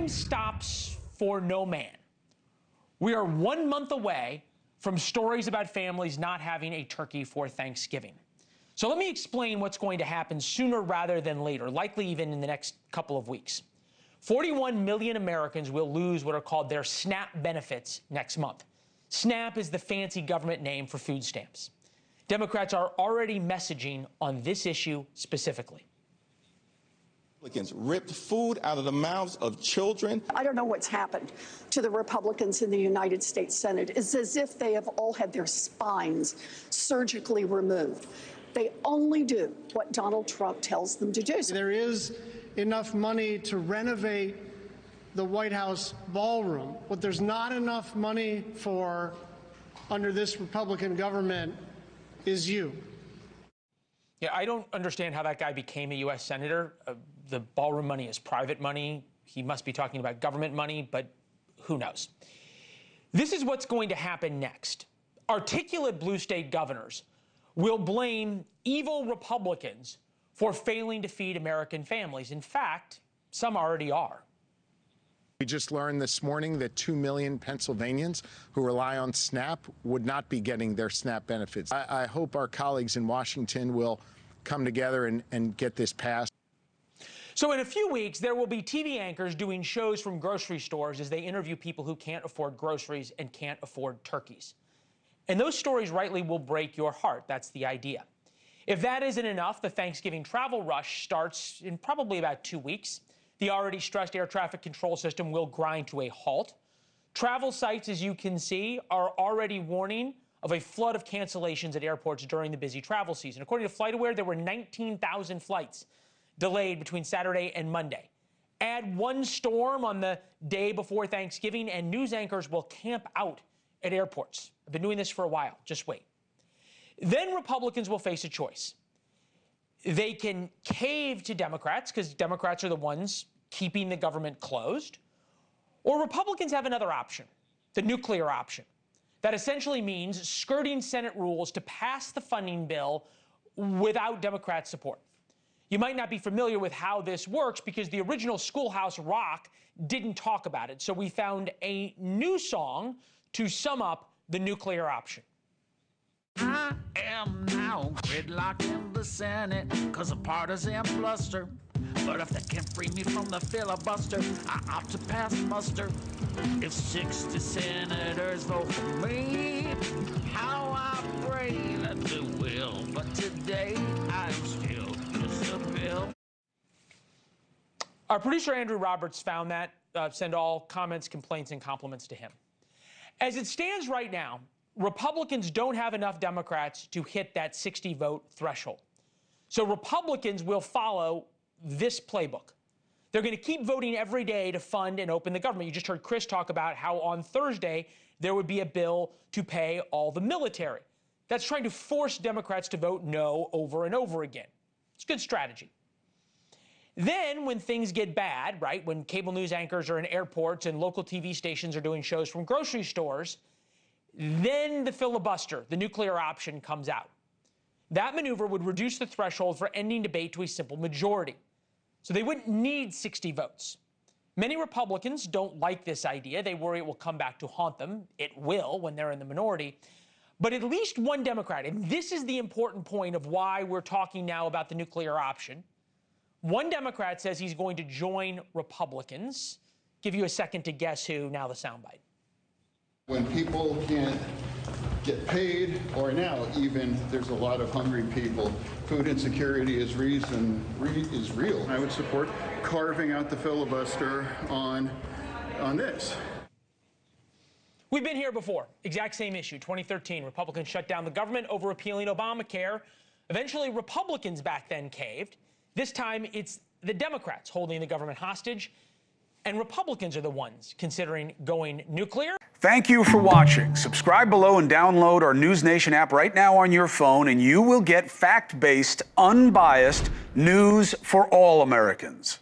time stops for no man. We are 1 month away from stories about families not having a turkey for Thanksgiving. So let me explain what's going to happen sooner rather than later, likely even in the next couple of weeks. 41 million Americans will lose what are called their SNAP benefits next month. SNAP is the fancy government name for food stamps. Democrats are already messaging on this issue specifically. Republicans ripped food out of the mouths of children. I don't know what's happened to the Republicans in the United States Senate. It's as if they have all had their spines surgically removed. They only do what Donald Trump tells them to do. There is enough money to renovate the White House ballroom. What there's not enough money for under this Republican government is you. Yeah, I don't understand how that guy became a U.S. Senator. The ballroom money is private money. He must be talking about government money, but who knows? This is what's going to happen next. Articulate blue state governors will blame evil Republicans for failing to feed American families. In fact, some already are. We just learned this morning that 2 million Pennsylvanians who rely on SNAP would not be getting their SNAP benefits. I hope our colleagues in Washington will come together and get this passed. So in a few weeks, there will be TV anchors doing shows from grocery stores as they interview people who can't afford groceries and can't afford turkeys. And those stories rightly will break your heart. That's the idea. If that isn't enough, the Thanksgiving travel rush starts in probably about 2 weeks. The already stressed air traffic control system will grind to a halt. Travel sites, as you can see, are already warning of a flood of cancellations at airports during the busy travel season. According to FlightAware, there were 19,000 flights delayed between Saturday and Monday. Add one storm on the day before Thanksgiving, and news anchors will camp out at airports. I've been doing this for a while. Just wait. Then Republicans will face a choice. They can cave to Democrats, because Democrats are the ones keeping the government closed. Or Republicans have another option, the nuclear option. That essentially means skirting Senate rules to pass the funding bill without Democrat support. You might not be familiar with how this works because the original Schoolhouse Rock didn't talk about it. So we found a new song to sum up the nuclear option. I am now gridlocked in the Senate because of partisan bluster. But if they can't free me from the filibuster, I opt to pass muster. If 60 senators vote for me, how I pray that they will. But today I'm still just a bill. Our producer Andrew Roberts found that. Send all comments, complaints, and compliments to him. As it stands right now, Republicans don't have enough Democrats to hit that 60-vote threshold. So Republicans will follow this playbook. They're going to keep voting every day to fund and open the government. You just heard Chris talk about how on Thursday there would be a bill to pay all the military. That's trying to force Democrats to vote no over and over again. It's good strategy. Then when things get bad, right, when cable news anchors are in airports and local TV stations are doing shows from grocery stores, then the filibuster, the nuclear option, comes out. That maneuver would reduce the threshold for ending debate to a simple majority. So they wouldn't need 60 votes. Many Republicans don't like this idea. They worry it will come back to haunt them. It will when they're in the minority. But at least one Democrat, and this is the important point of why we're talking now about the nuclear option, one Democrat says he's going to join Republicans. Give you a second to guess who. Now the soundbite. When people can't get paid, or now even there's a lot of hungry people, food insecurity is real. I would support carving out the filibuster on this. We've been here before. Exact same issue. 2013, Republicans shut down the government over repealing Obamacare. Eventually, Republicans back then caved. This time, it's the Democrats holding the government hostage, and Republicans are the ones considering going nuclear. Thank you for watching. Subscribe below and download our NewsNation app right now on your phone, and you will get fact-based, unbiased news for all Americans.